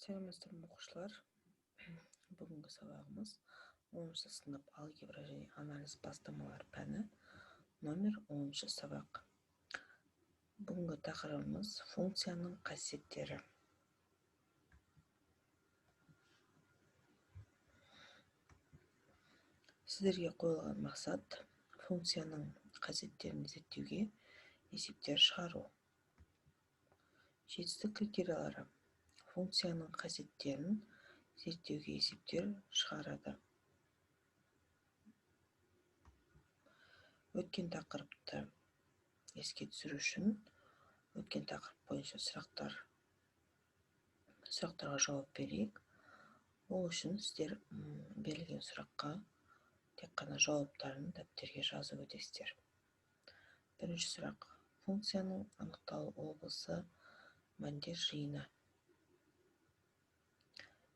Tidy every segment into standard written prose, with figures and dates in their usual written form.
Сәлеметсіздер ме оқушылар? Бүгінгі сабағымыз 10 сынып алгебра және анализ бастамалары пәні номер 10 сабақ. Бүгінгі тақырыбымыз функцияның қасиеттері. Сіздерге қойылған мақсат функцияның қасиеттерін зерттеуге есептер шығару. Жетістік критериялары: функцияның қасиеттерін зерттеуге есептер шығарады. Өткен тақырыпты еске түсіру үшін өткен тақырып бойынша сұрақтарға жауап берейік. Ол үшін сіздер берілген сұраққа тек қана жауаптарын дәптерге жазып өтесіздер. Бірінші сұрақ: функцияның анықталу облысы мәндер жиыны.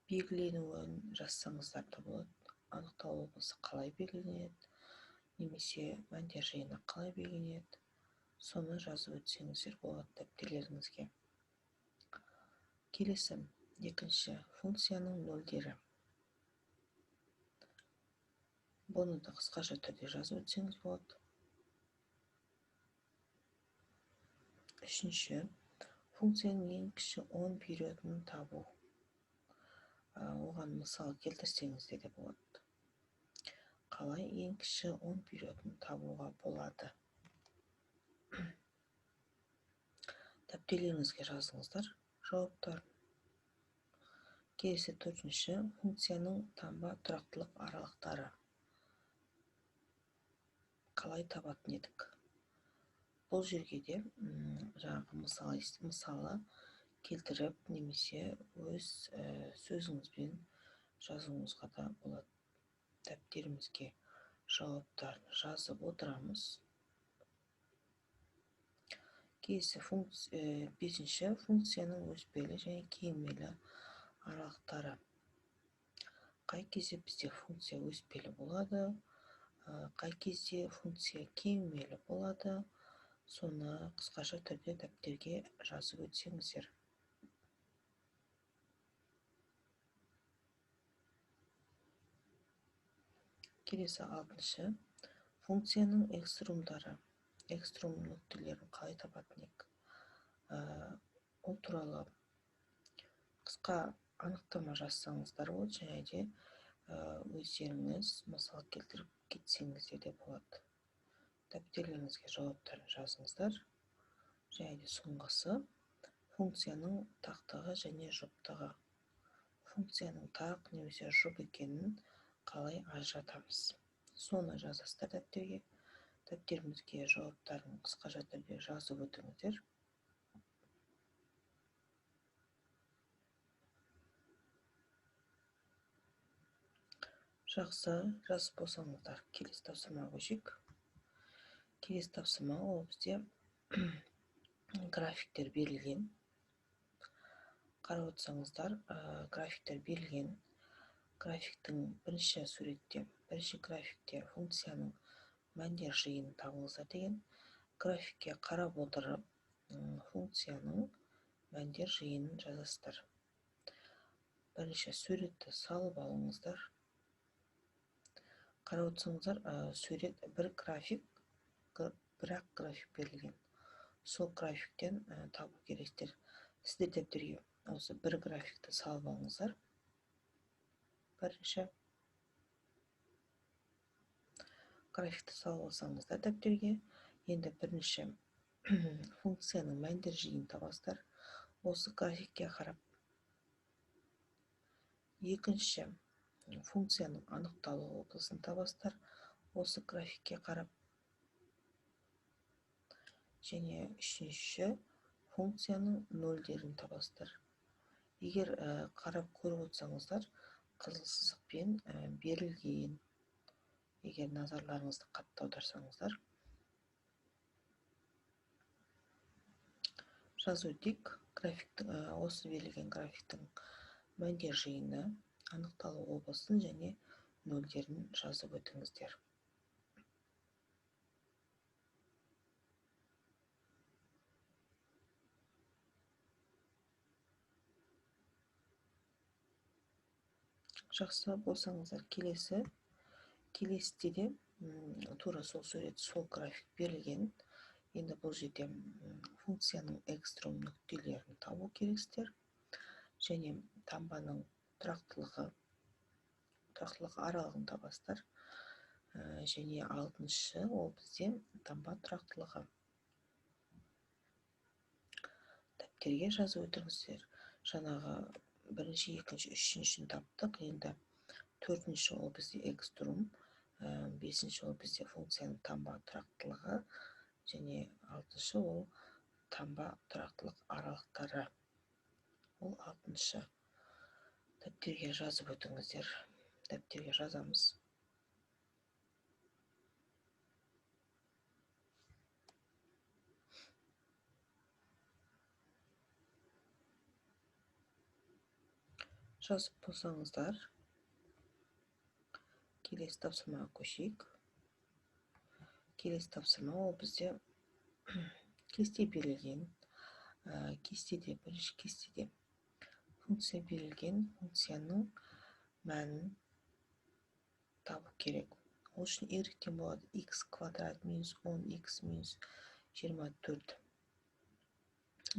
Белгіленуін жазсаңыздар да болады. Анықталу облысы қалай белгіленеді, немесе мәндер жиыны қалай белгіленеді, соны жазып өтсеңіздер болады дәптерлеріңізге. Келесі, екінші, функцияның нөлдері. Бұны да қысқаша түрде жазып өтсеңіз болады. Үшінші, функцияның ең кіші 10 периодын табу. Оған мысал келтірсеңіздер де болады. Қалай ең кіші 10 периодын табуға болады? Дәптерлеріңізге жазыңыздар жауаптар. Келесі, төртінші, функцияның таңба тұрақтылық аралықтары. Қалай табатын едік? Бұл жерге де жаңағы мысалы келтіріп, немесе өз сөзіңізбен жазуыңызға да болады. Дәптерімізге жауаптарын жазып отырамыз. Келесі, бесінші, функцияның өспелі және кеңмелі аралықтары. Қай кезде бізде функция өспелі болады, қай кезде функция кеңмелі болады, соны қысқаша түрде дәптерге жазып өтсеңіздер. Келесі, алтыншы, функцияның экструмдары. Экструм нүктелерін қалай табатын едік? Ол туралы қысқа анықтама жазсаңыздар болады, және де өздеріңіз мысал келтіріп кетсеңіздер де болады. Дәптерлеріңізге жауаптарын жазыңыздар. Және де соңғысы, функцияның тақтығы және жұптығы. Функцияның тақ немесе жұп екенін қалай ажыратамыз? Соны жазасыздар дәптерге. Дәптерімізге жауаптарын қысқаша түрде жазып өтіңіздер. Жақсы, жазып болсаңыздар, келесі тапсырмаға көшейік. Келесі тапсырма ол бізде графиктер берілген. Қарап отырсаңыздар, графиктер берілген. Графиктің бірінші графикте функцияның мәндер жиынын табыңыздар деген. Графикке қарап отырып, функцияның мәндер жиынын жазасыздар. Бірінші суретті салып алыңыздар. Қарап отырсаңыздар, сурет бірақ график берілген. Сол графиктен табу керексіздер. Сіздер дәптерге осы бір графикті салып алыңыздар. Бірінші графикті салып алсаңыздар дәптерге, енді бірінші функцияның мәндер жиынын табасыздар осы графикке қарап. Екінші, функцияның анықталу облысын табасыздар осы графикке қарап. Және үшінші, функцияның нөлдерін табасыздар. Егер қарап көріп отырсаңыздар, қызыл сызықпен берілген. Егер назарларыңызды қатты аударсаңыздар. Жазып өтейік. Осы берілген графиктің мәндер жиыны, анықталу облысын және нөлдерін жазып өтіңіздер. Жақсы болсаңыздар, келесіде де тура сол сурет, сол график берілген. Енді бұл жерде функцияның экстрем нүктелерін табу керексіздер, және таңбаның тұрақтылық аралығын табасыздар. Және алтыншы ол бізде таңба тұрақтылығы. Дәптерге жазып отырыңыздар. Жаңағы бірінші, екінші, үшіншіні таптық. Енді төртінші ол бізде экстрем, бесінші ол бізде функцияның таңба тұрақтылығы, және алтыншы ол таңба тұрақтылық аралықтары. Ол алтыншы. Дәптерге жазып өтіңіздер. Дәптерге жазамыз. Жазып болсаңыздар, келесі тапсырмаға көшейік. Келесі тапсырма ол бізде кесте берілген. Бірінші кестеде функция берілген, функцияның мәнін табу керек. Ол үшін y-тен болады x квадрат минус 10x минус 24.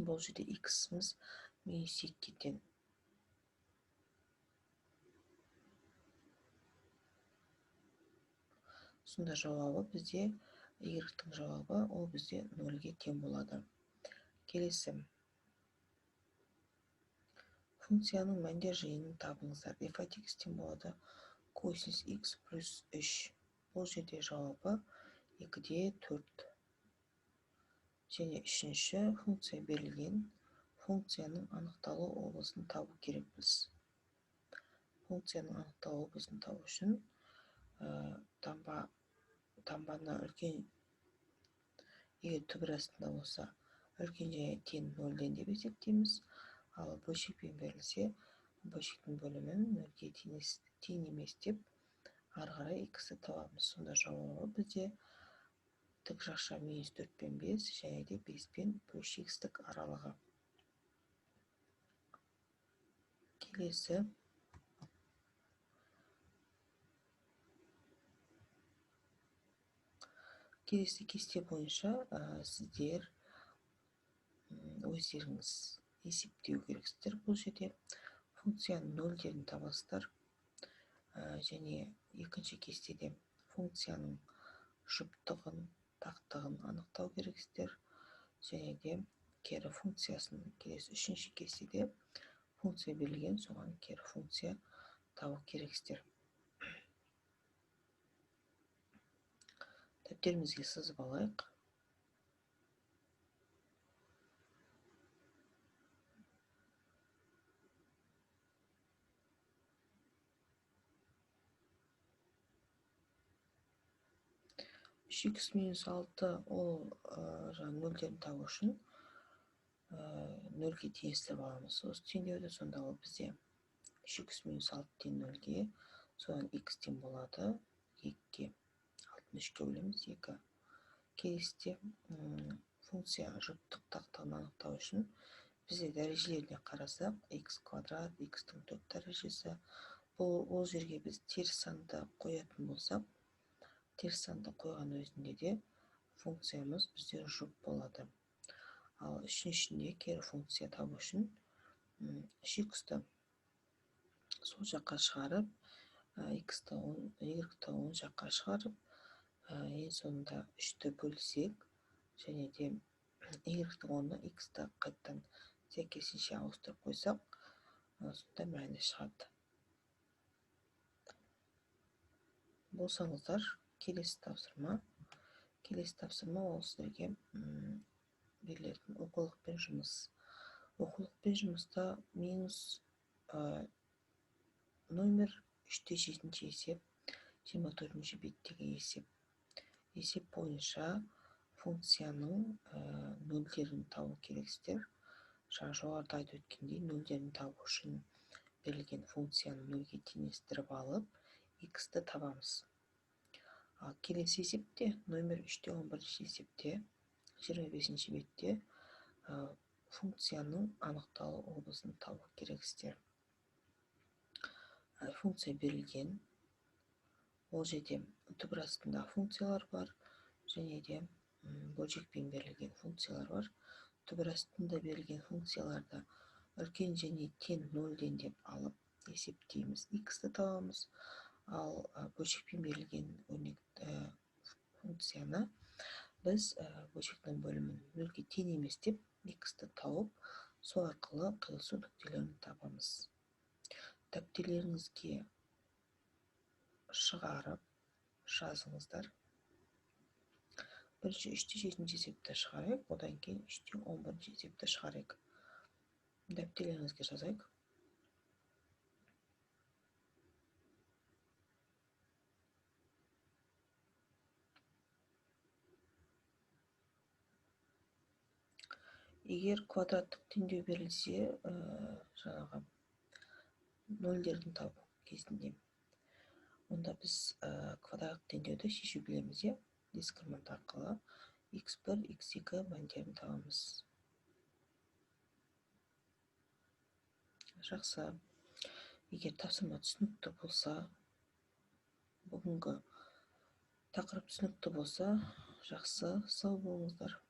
Бұл жерде x-міз минус 2-ден. Сонда жауабы бізде, y-тің жауабы ол бізде 0-ге тең болады. Келесі. Функцияның мәндер жиынын табыңыздар. f от x-тен болады косинус x плюс 3. Бұл жерде жауабы 2-де 4. Және үшінші функция берілген. Функцияның анықталу облысын табу керек біз. Функцияның анықталу облысын табу үшін таңбаны үлкен, егер түбір астында болса, үлкен және тең 0-ден деп есептейміз. Ал бөлшекпен берілсе, бөлшектің бөлімін 0-ге тең емес деп ары қарай x-ті табамыз. Сонда жауабы бізде тік жақша минус 4 пен 5, және де 5 пен бөлшек аралығы. Келесі. Келесі кесте бойынша сіздер өздеріңіз есептеу керексіздер. Бұл жерде функцияның нөлдерін табасыздар. Және екінші кестеде функцияның жұптығын, тақтығын анықтау керексіздер. Және де кері функциясын, келесі үшінші кестеде функция берілген, соған кері функция табу керексіздер. Дәптерімізге сызып алайық. X минус 6 ол нөлдерін табу үшін 0-ге теңестіріп аламыз. Осы теңдеуді, сонда ол бізде x минус 6-тен 0-ге, соған x-тен болады 2-ге, 63-ге бөлеміз 2. Келесіде функция жұптық тақтығын анықтау үшін бізде дәрежелеріне қарасақ, x квадрат, x-тің 4 дәрежесі. Ол жерге біз теріс санды қоятын болсақ, теріс санды қойған өзінде де функциямыз бізде жұп болады. Ал үшіншісінде кері функция табу үшін x-ті сол жаққа шығарып, y-ті оң жаққа шығарып, ең соңында 3-ті бөлсек, және де y-тің орнына x-ті қайттан сәйкесінше ауыстырып қойсақ, сонда мәні шығады. Болсаңыздар, келесі тапсырма ол сіздерге берілетін оқулықпен жұмыс. Оқулықпен жұмыста минус номер 3-те 7-ші есеп, 24-ші беттегі есеп. Есеп бойынша функцияның нөлдерін табу керексіздер. Жоғарыда айтып өткендей, нөлдерін табу үшін берілген функцияны 0-ге теңестіріп алып, x-ті табамыз. Ал келесі есепте, номер 3-те 11-ші есепте, 25-ші бетте функцияның анықталу облысын табу керексіздер. функция берілген. Ол жерде түбір астындағы функциялар бар, және де бөлшекпен берілген функциялар бар. Түбір астында берілген функцияларды үлкен және тең нөлден деп алып есептейміз, x-ті табамыз. Ал бөлшекпен берілген функцияны біз бөлшектің бөлімін нөлге тең емес деп x-ті тауып, сол арқылы қиылысу нүктелерін табамыз. Дәптерлеріңізге шығарып жазыңыздар. Бірінші 3-7 есепті шығарайық, одан кейін 3-11 есепті шығарайық. Дәптерлеріңізге жазайық. Егер квадраттық теңдеу берілсе, жаңағы нөлдердің табу кезінде, онда біз квадраттық теңдеуді шешу білеміз, дискриминант арқылы x1, x2 мәндерін табамыз. Жақсы. Егер тапсырма түсінікті болса, бүгінгі тақырып түсінікті болса, жақсы, сау болыңыздар.